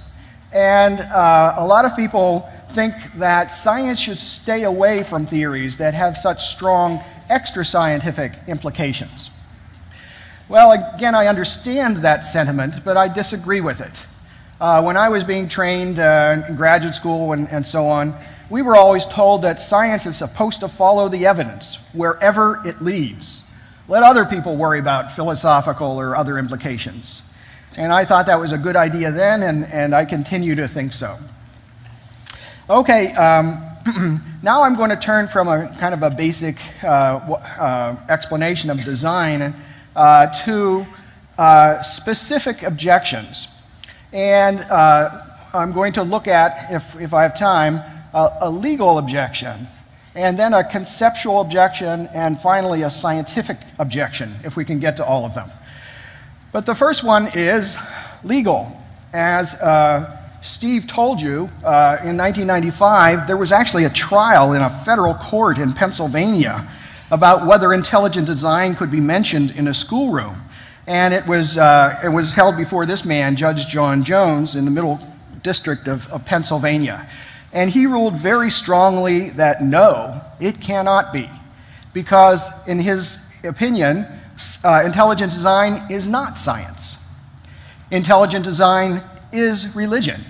F: And a lot of people think that science should stay away from theories that have such strong extra-scientific implications. Well, again, I understand that sentiment, but I disagree with it. When I was being trained in graduate school and so on, we were always told that science is supposed to follow the evidence wherever it leads. Let other people worry about philosophical or other implications. And I thought that was a good idea then, and I continue to think so. Okay, now I'm going to turn from a kind of a basic explanation of design to specific objections. And I'm going to look at, if I have time, a legal objection, and then a conceptual objection, and finally a scientific objection, if we can get to all of them. But the first one is legal. As Steve told you, in 1995, there was actually a trial in a federal court in Pennsylvania about whether intelligent design could be mentioned in a schoolroom. And it was held before this man, Judge John Jones, in the Middle District of Pennsylvania. And he ruled very strongly that no, it cannot be, because in his opinion, intelligent design is not science. Intelligent design is religion.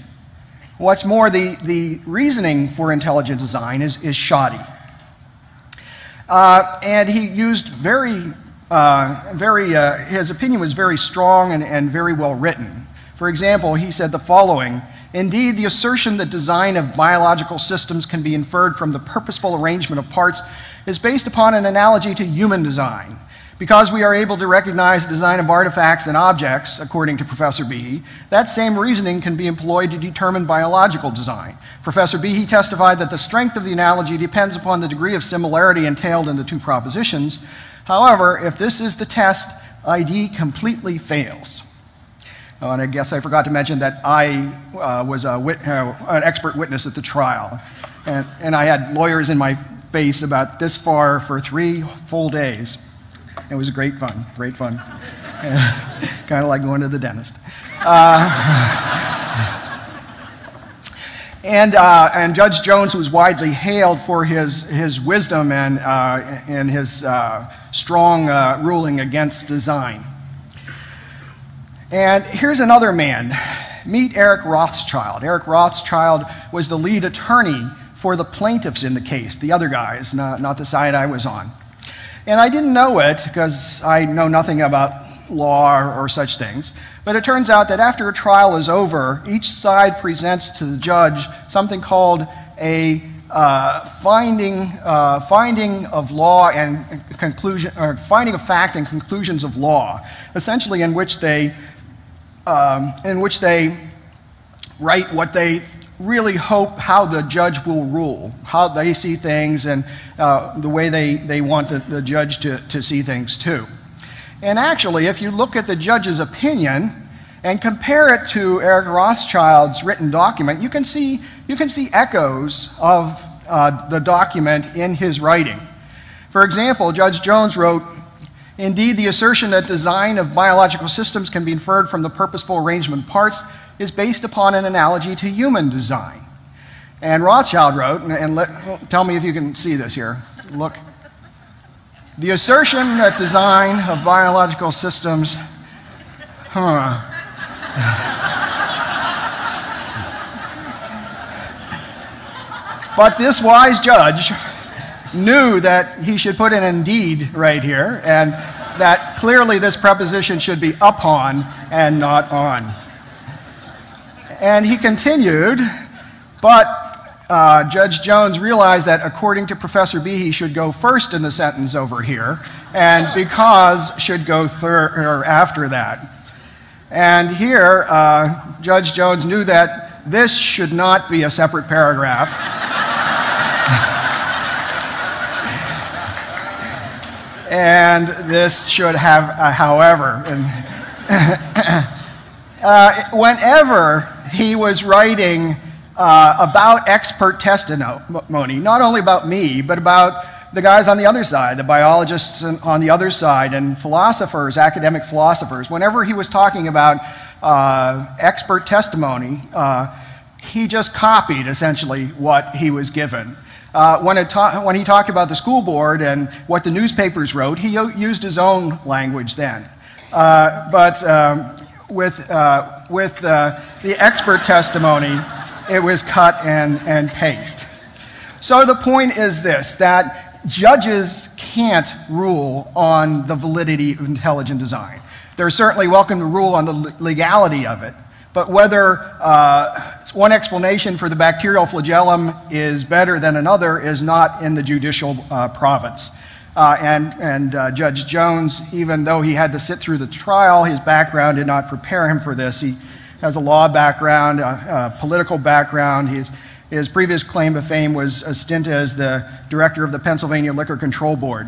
F: What's more, the reasoning for intelligent design is shoddy. And he used his opinion was very strong and very well written. For example, he said the following: "Indeed, the assertion that design of biological systems can be inferred from the purposeful arrangement of parts is based upon an analogy to human design. Because we are able to recognize the design of artifacts and objects, according to Professor Behe, that same reasoning can be employed to determine biological design. Professor Behe testified that the strength of the analogy depends upon the degree of similarity entailed in the two propositions. However, if this is the test, ID completely fails." Oh, and I guess I forgot to mention that I was an expert witness at the trial. And I had lawyers in my face about this far for 3 full days. It was great fun, great fun. Kind of like going to the dentist. And Judge Jones was widely hailed for his wisdom and his strong ruling against design. And here's another man. Meet Eric Rothschild. Eric Rothschild was the lead attorney for the plaintiffs in the case, the other guys, not the side I was on. And I didn't know it because I know nothing about law or such things. But it turns out that after a trial is over, each side presents to the judge something called a finding of law and conclusion, or finding of fact and conclusions of law, essentially in which they write what they really hope how the judge will rule, how they see things, and the way they want the judge to see things too. And actually, if you look at the judge's opinion and compare it to Eric Rothschild's written document, you can see echoes of the document in his writing. For example, Judge Jones wrote, "Indeed, the assertion that design of biological systems can be inferred from the purposeful arrangement of parts is based upon an analogy to human design." And Rothschild wrote, tell me if you can see this here. Look. "The assertion that design of biological systems, But this wise judge knew that he should put an indeed right here, and that clearly this preposition should be upon and not on." And he continued, but Judge Jones realized that according to Professor Behe, he should go first in the sentence over here, and because should go after that. And here, Judge Jones knew that this should not be a separate paragraph. And this should have a however. Whenever he was writing about expert testimony, not only about me, but about the guys on the other side, the biologists on the other side, and philosophers, academic philosophers, whenever he was talking about expert testimony, he just copied essentially what he was given. When he talked about the school board and what the newspapers wrote, he used his own language then. But with the expert testimony, it was cut and paste. So the point is this, that judges can't rule on the validity of intelligent design. They're certainly welcome to rule on the legality of it, but whether one explanation for the bacterial flagellum is better than another is not in the judicial province. Judge Jones, even though he had to sit through the trial, his background did not prepare him for this. He has a law background, a political background. His previous claim to fame was a stint as the director of the Pennsylvania Liquor Control Board.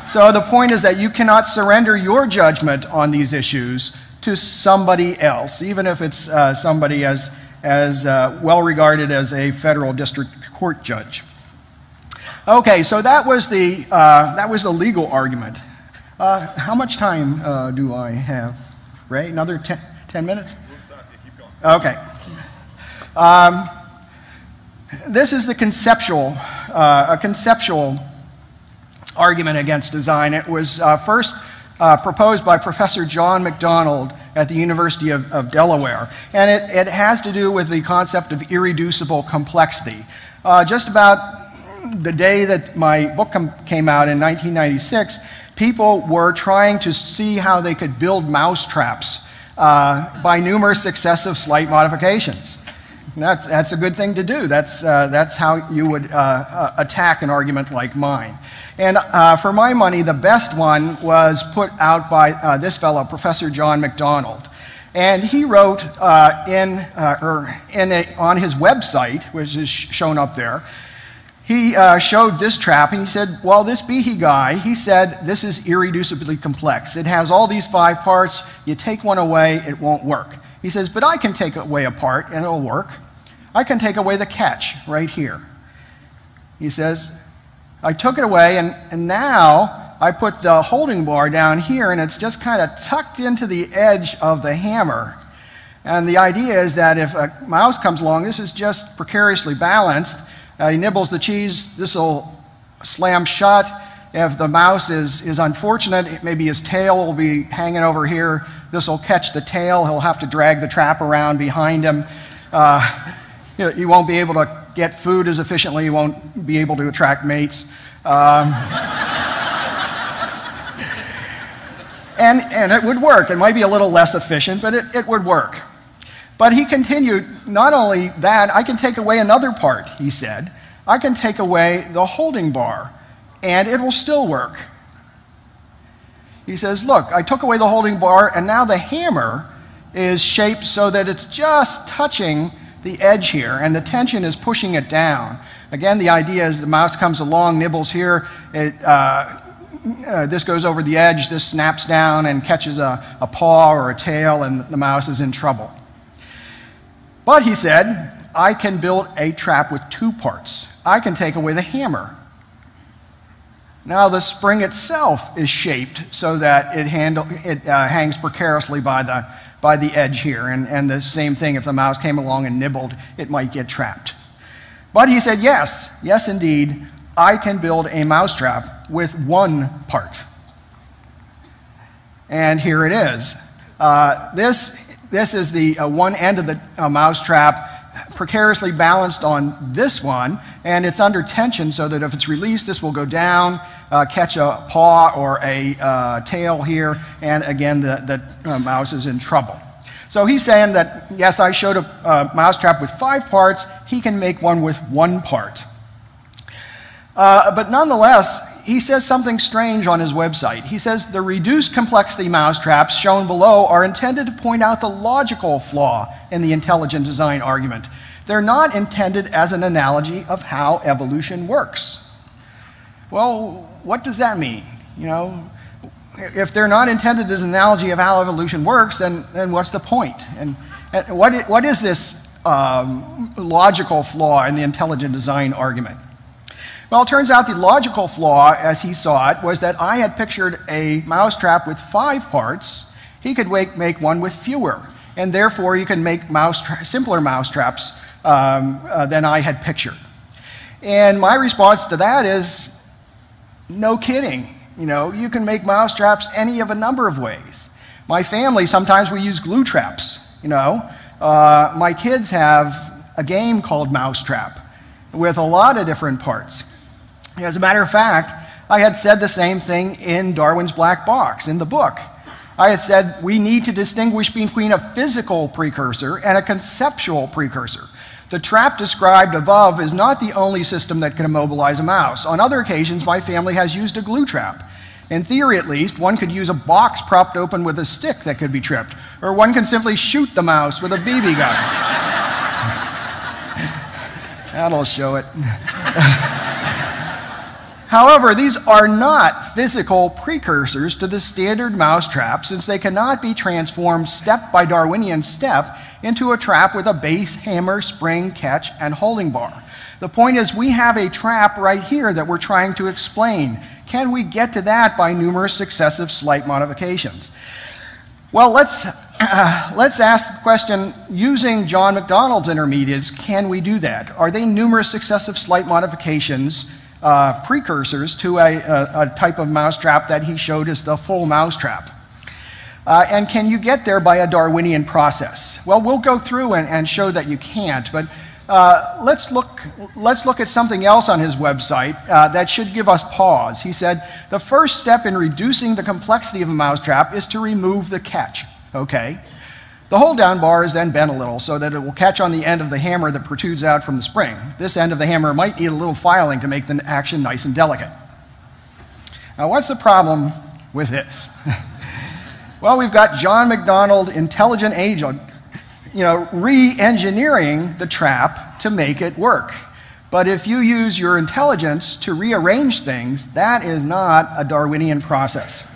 F: So the point is that you cannot surrender your judgment on these issues to somebody else, even if it's somebody as well regarded as a federal district court judge. Okay, so that was the legal argument. How much time do I have, Ray? Another 10 minutes?
A: We'll stop you. Keep going.
F: Okay. This is the conceptual argument against design. It was first proposed by Professor John MacDonald at the University of Delaware, and it has to do with the concept of irreducible complexity. Just about the day that my book came out in 1996, people were trying to see how they could build mousetraps by numerous successive slight modifications. That's a good thing to do. That's how you would attack an argument like mine. And for my money, the best one was put out by this fellow, Professor John MacDonald. And he wrote on his website, which is shown up there, he showed this trap, and he said, well, this Behe guy, he said, this is irreducibly complex. It has all these 5 parts. You take one away, it won't work. He says, but I can take away a part, and it'll work. I can take away the catch right here. He says, I took it away, and now I put the holding bar down here, and it's just kind of tucked into the edge of the hammer. And the idea is that if a mouse comes along, this is just precariously balanced. He nibbles the cheese, this will slam shut. If the mouse is unfortunate, maybe his tail will be hanging over here. This will catch the tail. He'll have to drag the trap around behind him. He won't be able to get food as efficiently. He won't be able to attract mates. And it would work. It might be a little less efficient, but it would work. But he continued, not only that, I can take away another part, he said. I can take away the holding bar, and it will still work. He says, look, I took away the holding bar, and now the hammer is shaped so that it's just touching the edge here, and the tension is pushing it down. Again, the idea is the mouse comes along, nibbles here, this goes over the edge, this snaps down and catches a paw or a tail, and the mouse is in trouble. But he said, I can build a trap with 2 parts. I can take away the hammer. Now the spring itself is shaped so that it hangs precariously by the edge here, and the same thing, if the mouse came along and nibbled, it might get trapped. But he said, yes, indeed, I can build a mousetrap with 1 part. And here it is. This is the one end of the mousetrap, precariously balanced on this one, and it's under tension so that if it's released, this will go down, catch a paw or a tail here, and again, the mouse is in trouble. So he's saying that, yes, I showed a mousetrap with 5 parts, he can make one with 1 part. But nonetheless, he says something strange on his website. He says, the reduced complexity mousetraps shown below are intended to point out the logical flaw in the intelligent design argument. They're not intended as an analogy of how evolution works. Well, what does that mean? You know, if they're not intended as an analogy of how evolution works, then what's the point? And what is this logical flaw in the intelligent design argument? Well, it turns out the logical flaw, as he saw it, was that I had pictured a mousetrap with 5 parts. He could make one with fewer. and therefore you can make simpler mousetraps than I had pictured. And my response to that is, no kidding. You know, you can make mousetraps any of a number of ways. My family, sometimes we use glue traps, you know. My kids have a game called Mousetrap with a lot of different parts. As a matter of fact, I had said the same thing in Darwin's Black Box, in the book. I had said we need to distinguish between a physical precursor and a conceptual precursor. The trap described above is not the only system that can immobilize a mouse. On other occasions, my family has used a glue trap. In theory, at least, one could use a box propped open with a stick that could be tripped, or one can simply shoot the mouse with a BB gun. That'll show it. However, these are not physical precursors to the standard mousetrap, since they cannot be transformed step by Darwinian step into a trap with a base, hammer, spring, catch, and holding bar. The point is, we have a trap right here that we're trying to explain. Can we get to that by numerous successive slight modifications? Well, let's ask the question, using John McDonald's intermediates, can we do that? Are they numerous successive slight modifications, precursors to a type of mousetrap that he showed as the full mousetrap? And can you get there by a Darwinian process? Well, we'll go through and show that you can't, but let's look at something else on his website that should give us pause. He said, the first step in reducing the complexity of a mousetrap is to remove the catch. Okay. The hold-down bar is then bent a little so that it will catch on the end of the hammer that protrudes out from the spring. This end of the hammer might need a little filing to make the action nice and delicate. Now, what's the problem with this? Well, we've got John McDonald, intelligent agent, you know, re-engineering the trap to make it work. But if you use your intelligence to rearrange things, that is not a Darwinian process.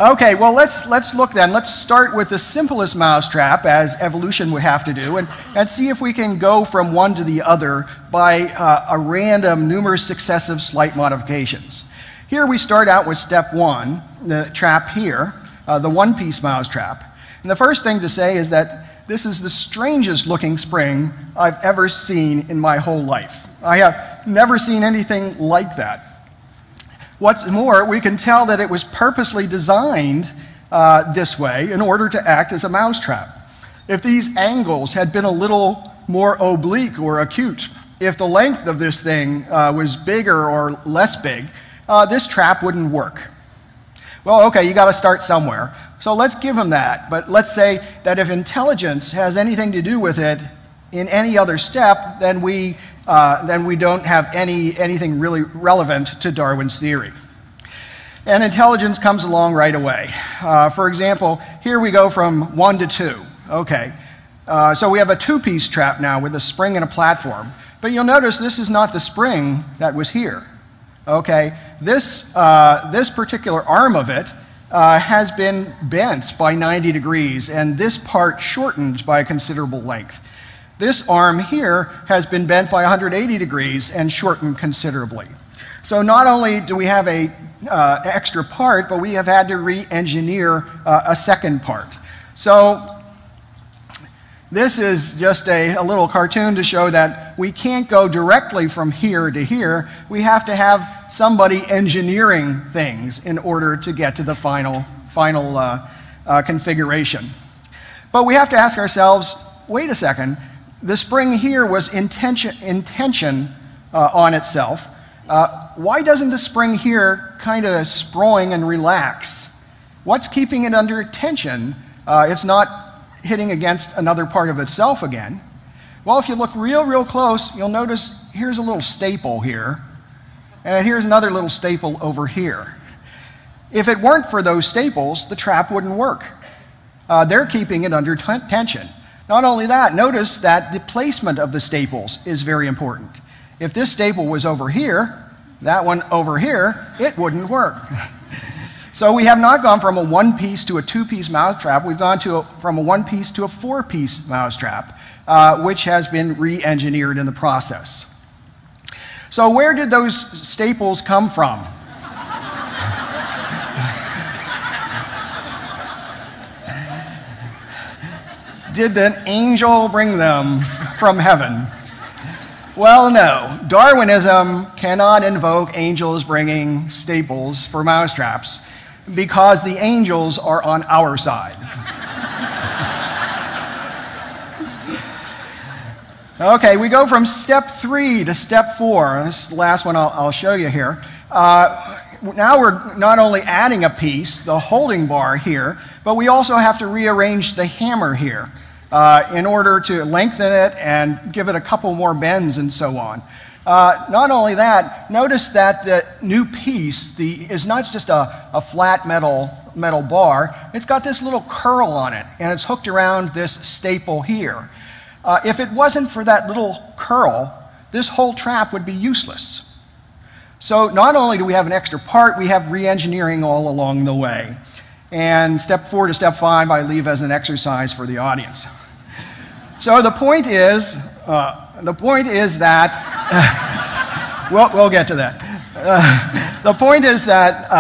F: Okay, well, let's look then. Let's start with the simplest mousetrap, as evolution would have to do, and see if we can go from one to the other by a random, numerous successive slight modifications. Here we start out with step one, the trap here, the one-piece mousetrap. And the first thing to say is that this is the strangest looking spring I've ever seen in my whole life. I have never seen anything like that. What's more, we can tell that it was purposely designed this way in order to act as a mousetrap. If these angles had been a little more oblique or acute, if the length of this thing was bigger or less big, this trap wouldn't work. Well, okay, you got to start somewhere. So let's give him that. But let's say that if intelligence has anything to do with it in any other step, then we don't have anything really relevant to Darwin's theory. And intelligence comes along right away. For example, here we go from 1 to 2. Okay, so we have a two-piece trap now with a spring and a platform. But you'll notice this is not the spring that was here. Okay, this particular arm of it has been bent by 90 degrees, and this part shortened by a considerable length. This arm here has been bent by 180 degrees and shortened considerably. So not only do we have an extra part, but we have had to re-engineer a second part. So this is just a little cartoon to show that we can't go directly from here to here. We have to have somebody engineering things in order to get to the final configuration. But we have to ask ourselves, wait a second, the spring here was in tension on itself. Why doesn't the spring here kind of spring and relax? What's keeping it under tension? It's not hitting against another part of itself again. Well, if you look real close, you'll notice here's a little staple here, and here's another little staple over here. If it weren't for those staples, the trap wouldn't work. They're keeping it under tension. Not only that, notice that the placement of the staples is very important. If this staple was over here, that one over here, it wouldn't work. So we have not gone from a one-piece to a two-piece mousetrap. We've gone from a one-piece to a four-piece mousetrap, which has been re-engineered in the process. So where did those staples come from? Did an angel bring them from heaven? Well, no. Darwinism cannot invoke angels bringing staples for mousetraps because the angels are on our side. Okay, we go from step 3 to step 4. This is the last one I'll show you here. Now we're not only adding a piece, the holding bar here, but we also have to rearrange the hammer here in order to lengthen it and give it a couple more bends and so on. Not only that, notice that the new piece is not just a flat metal bar, it's got this little curl on it, and it's hooked around this staple here. If it wasn't for that little curl, this whole trap would be useless. So not only do we have an extra part, we have re-engineering all along the way. And step 4 to step 5 I leave as an exercise for the audience. So the point is that, we'll get to that. The point is that,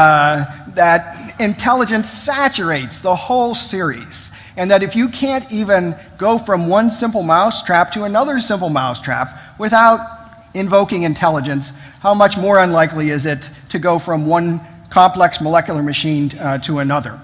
F: that intelligence saturates the whole series, and that if you can't even go from one simple mousetrap to another simple mousetrap without invoking intelligence, how much more unlikely is it to go from one complex molecular machine to another?